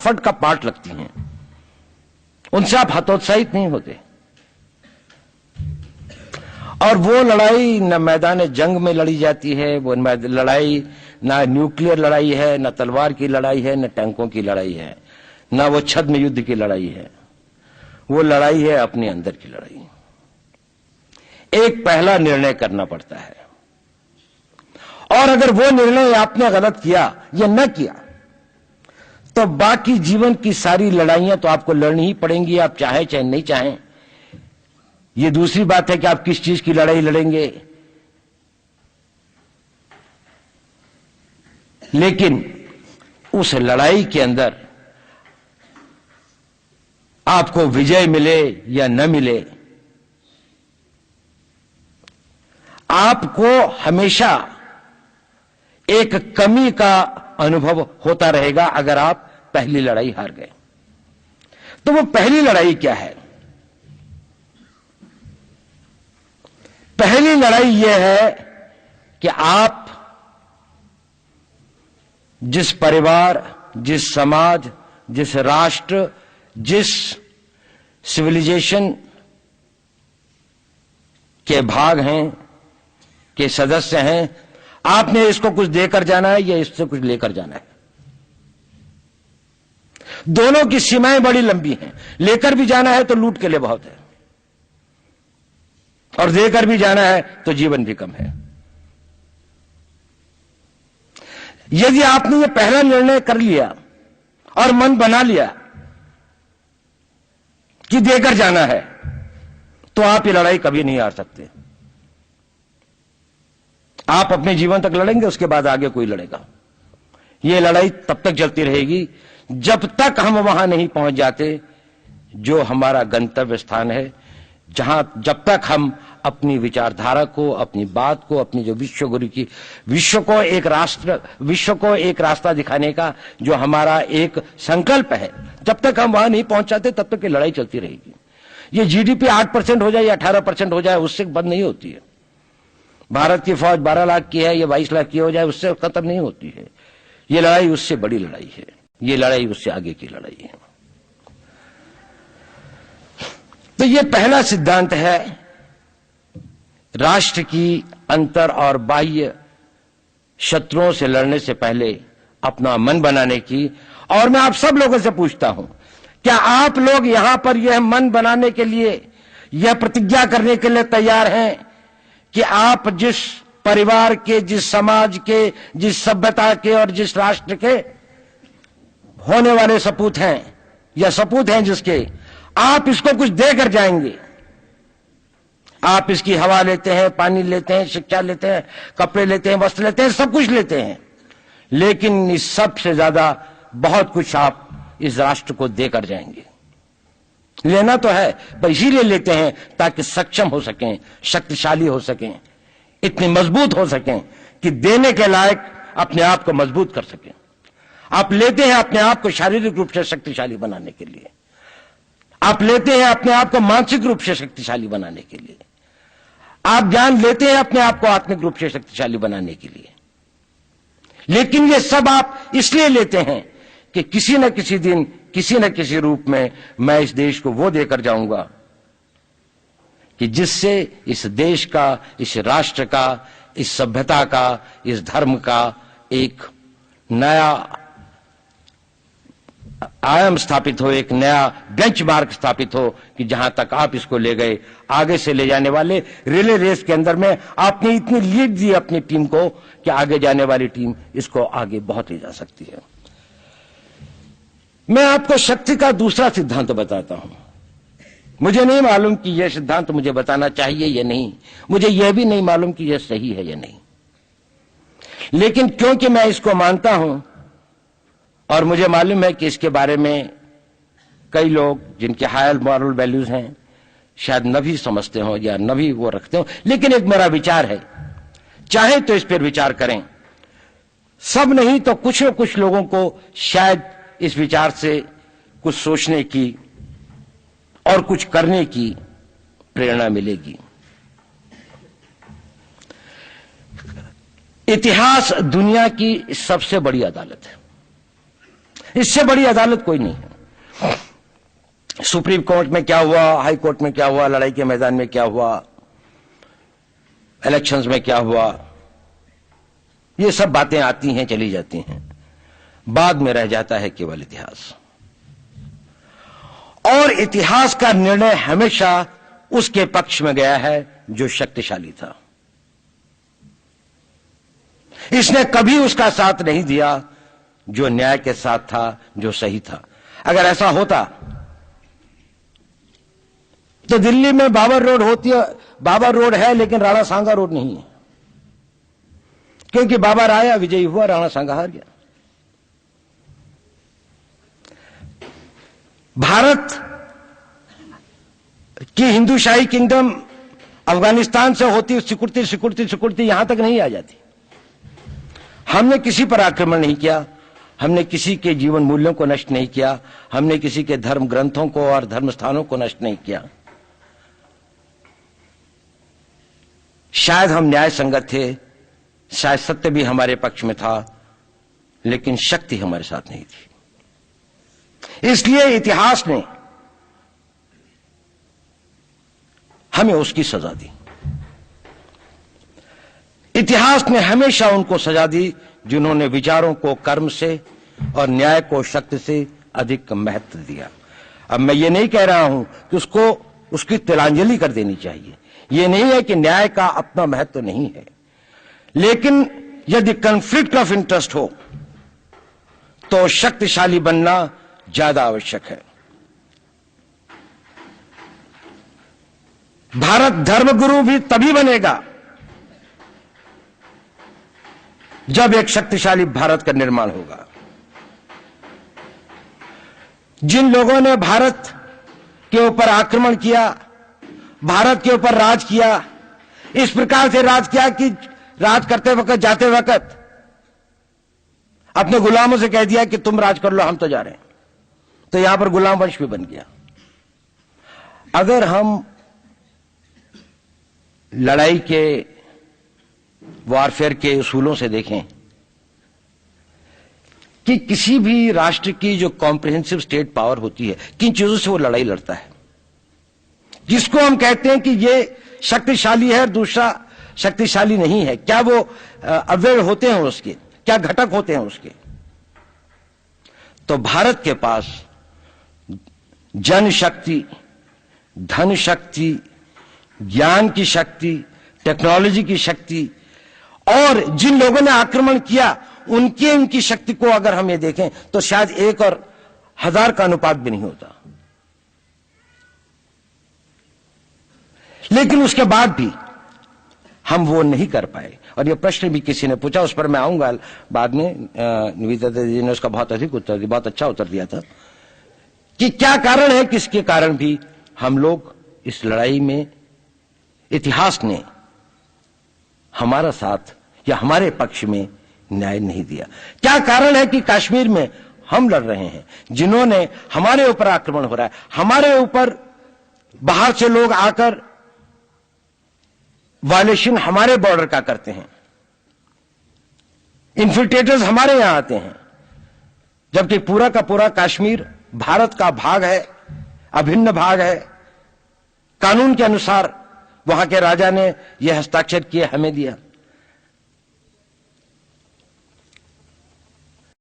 फट का पार्ट लगती हैं, उनसे आप हतोत्साहित नहीं होते। और वो लड़ाई न मैदान जंग में लड़ी जाती है, वो लड़ाई ना न्यूक्लियर लड़ाई है, न तलवार की लड़ाई है, न टैंकों की लड़ाई है, न वो छद्म युद्ध की लड़ाई है। वो लड़ाई है अपने अंदर की लड़ाई। एक पहला निर्णय करना पड़ता है, और अगर वो निर्णय आपने गलत किया या न किया तो बाकी जीवन की सारी लड़ाइयां तो आपको लड़नी ही पड़ेंगी, आप चाहें चाहे नहीं चाहें। ये दूसरी बात है कि आप किस चीज की लड़ाई लड़ेंगे, लेकिन उस लड़ाई के अंदर आपको विजय मिले या न मिले, आपको हमेशा एक कमी का अनुभव होता रहेगा अगर आप पहली लड़ाई हार गए। तो वो पहली लड़ाई क्या है? पहली लड़ाई यह है कि आप जिस परिवार, जिस समाज, जिस राष्ट्र, जिस सिविलाइजेशन के भाग हैं, के सदस्य हैं, आपने इसको कुछ देकर जाना है या इससे कुछ लेकर जाना है। दोनों की सीमाएं बड़ी लंबी हैं। लेकर भी जाना है तो लूट के लिए बहुत है, और देकर भी जाना है तो जीवन भी कम है। यदि आपने ये पहला निर्णय कर लिया और मन बना लिया कि देकर जाना है, तो आप ये लड़ाई कभी नहीं हार सकते। आप अपने जीवन तक लड़ेंगे, उसके बाद आगे कोई लड़ेगा। ये लड़ाई तब तक चलती रहेगी जब तक हम वहां नहीं पहुंच जाते जो हमारा गंतव्य स्थान है, जब तक हम अपनी विचारधारा को, अपनी बात को, अपनी जो विश्व को एक रास्ता दिखाने का जो हमारा एक संकल्प है, जब तक हम वहां नहीं पहुंच जाते तब तक ये लड़ाई चलती रहेगी। ये जीडीपी 8% हो जाए या 18% हो जाए, उससे बंद नहीं होती है। भारत की फौज 12 लाख की है या 22 लाख की हो जाए, उससे खत्म नहीं होती है। ये लड़ाई उससे बड़ी लड़ाई है, ये लड़ाई उससे आगे की लड़ाई है। तो ये पहला सिद्धांत है राष्ट्र की अंतर और बाह्य शत्रुओं से लड़ने से पहले अपना मन बनाने की। और मैं आप सब लोगों से पूछता हूं, क्या आप लोग यहां पर यह मन बनाने के लिए, यह प्रतिज्ञा करने के लिए तैयार हैं कि आप जिस परिवार के, जिस समाज के, जिस सभ्यता के और जिस राष्ट्र के होने वाले सपूत हैं या सपूत हैं जिसके, आप इसको कुछ देकर जाएंगे? आप इसकी हवा लेते हैं, पानी लेते हैं, शिक्षा लेते हैं, कपड़े लेते हैं, वस्त्र लेते हैं, सब कुछ लेते हैं, लेकिन इस सब से ज्यादा बहुत कुछ आप इस राष्ट्र को देकर जाएंगे। लेना तो है, पर इसीलिए लेते हैं ताकि सक्षम हो सकें, शक्तिशाली हो सकें, इतने मजबूत हो सकें कि देने के लायक अपने आप को मजबूत कर सकें। आप लेते हैं अपने आप को शारीरिक रूप से शक्तिशाली बनाने के लिए, आप लेते हैं अपने आप को मानसिक रूप से शक्तिशाली बनाने के लिए, आप ज्ञान लेते हैं अपने आप को आत्मिक रूप से शक्तिशाली बनाने के लिए। लेकिन ये सब आप इसलिए लेते हैं कि किसी न किसी दिन, किसी न किसी रूप में मैं इस देश को वो देकर जाऊंगा कि जिससे इस देश का, इस राष्ट्र का, इस सभ्यता का, इस धर्म का एक नया आयाम स्थापित हो, एक नया बेंचमार्क स्थापित हो कि जहां तक आप इसको ले गए, आगे से ले जाने वाले रिले रेस के अंदर में आपने इतनी लीड दी अपनी टीम को कि आगे जाने वाली टीम इसको आगे बहुत ले जा सकती है। मैं आपको शक्ति का दूसरा सिद्धांत बताता हूं। मुझे नहीं मालूम कि यह सिद्धांत मुझे बताना चाहिए या नहीं, मुझे यह भी नहीं मालूम कि यह सही है या नहीं, लेकिन क्योंकि मैं इसको मानता हूं और मुझे मालूम है कि इसके बारे में कई लोग जिनके हायर मॉरल वैल्यूज हैं शायद न भी समझते हो या न भी वो रखते हो, लेकिन एक मेरा विचार है, चाहे तो इस पर विचार करें। सब नहीं तो कुछ न कुछ लोगों को शायद इस विचार से कुछ सोचने की और कुछ करने की प्रेरणा मिलेगी। इतिहास दुनिया की सबसे बड़ी अदालत है। इससे बड़ी अदालत कोई नहीं है। सुप्रीम कोर्ट में क्या हुआ, हाई कोर्ट में क्या हुआ, लड़ाई के मैदान में क्या हुआ, इलेक्शंस में क्या हुआ, ये सब बातें आती हैं चली जाती हैं, बाद में रह जाता है केवल इतिहास। और इतिहास का निर्णय हमेशा उसके पक्ष में गया है जो शक्तिशाली था। इसने कभी उसका साथ नहीं दिया जो न्याय के साथ था, जो सही था। अगर ऐसा होता तो दिल्ली में बाबर रोड होती है, बाबर रोड है लेकिन राणा सांगा रोड नहीं है, क्योंकि बाबर आया, विजयी हुआ, राणा सांगा हार गया। भारत की हिंदूशाही किंगडम अफगानिस्तान से होती सिकुड़ती सिकुड़ती सिकुड़ती यहां तक नहीं आ जाती। हमने किसी पर आक्रमण नहीं किया, हमने किसी के जीवन मूल्यों को नष्ट नहीं किया, हमने किसी के धर्म ग्रंथों को और धर्म स्थानों को नष्ट नहीं किया। शायद हम न्याय संगत थे, शायद सत्य भी हमारे पक्ष में था, लेकिन शक्ति हमारे साथ नहीं थी। इसलिए इतिहास ने हमें उसकी सजा दी। इतिहास ने हमेशा उनको सजा दी जिन्होंने विचारों को कर्म से और न्याय को शक्ति से अधिक महत्व दिया। अब मैं ये नहीं कह रहा हूं कि उसको उसकी तिलांजलि कर देनी चाहिए, ये नहीं है कि न्याय का अपना महत्व नहीं है, लेकिन यदि कॉन्फ्लिक्ट ऑफ इंटरेस्ट हो तो शक्तिशाली बनना ज्यादा आवश्यक है। भारत धर्मगुरु भी तभी बनेगा जब एक शक्तिशाली भारत का निर्माण होगा। जिन लोगों ने भारत के ऊपर आक्रमण किया, भारत के ऊपर राज किया, इस प्रकार से राज किया कि राज करते वक्त, जाते वक्त अपने गुलामों से कह दिया कि तुम राज कर लो, हम तो जा रहे हैं। तो यहां पर गुलाम वंश भी बन गया। अगर हम लड़ाई के वॉरफेयर के उसूलों से देखें कि किसी भी राष्ट्र की जो कॉम्प्रिहेंसिव स्टेट पावर होती है, किन चीजों से वो लड़ाई लड़ता है, जिसको हम कहते हैं कि ये शक्तिशाली है, दूसरा शक्तिशाली नहीं है, क्या वो अव्यय होते हैं उसके, क्या घटक होते हैं उसके। तो भारत के पास जनशक्ति, धन शक्ति, ज्ञान की शक्ति, टेक्नोलॉजी की शक्ति, और जिन लोगों ने आक्रमण किया उनकी शक्ति को अगर हम ये देखें तो शायद 1 और 1000 का अनुपात भी नहीं होता। लेकिन उसके बाद भी हम वो नहीं कर पाए। और ये प्रश्न भी किसी ने पूछा, उस पर मैं आऊंगा बाद में। निवेदिता जी ने उसका बहुत अधिक उत्तर दिया, बहुत अच्छा उत्तर दिया था कि क्या कारण है, किसके कारण भी हम लोग इस लड़ाई में इतिहास ने हमारा साथ या हमारे पक्ष में न्याय नहीं दिया। क्या कारण है कि कश्मीर में हम लड़ रहे हैं, जिन्होंने हमारे ऊपर आक्रमण हो रहा है, हमारे ऊपर बाहर से लोग आकर वायलेशन हमारे बॉर्डर का करते हैं, इन्फिल्ट्रेटर्स हमारे यहां आते हैं, जबकि पूरा का पूरा कश्मीर भारत का भाग है, अभिन्न भाग है। कानून के अनुसार वहां के राजा ने यह हस्ताक्षर किए, हमें दिया।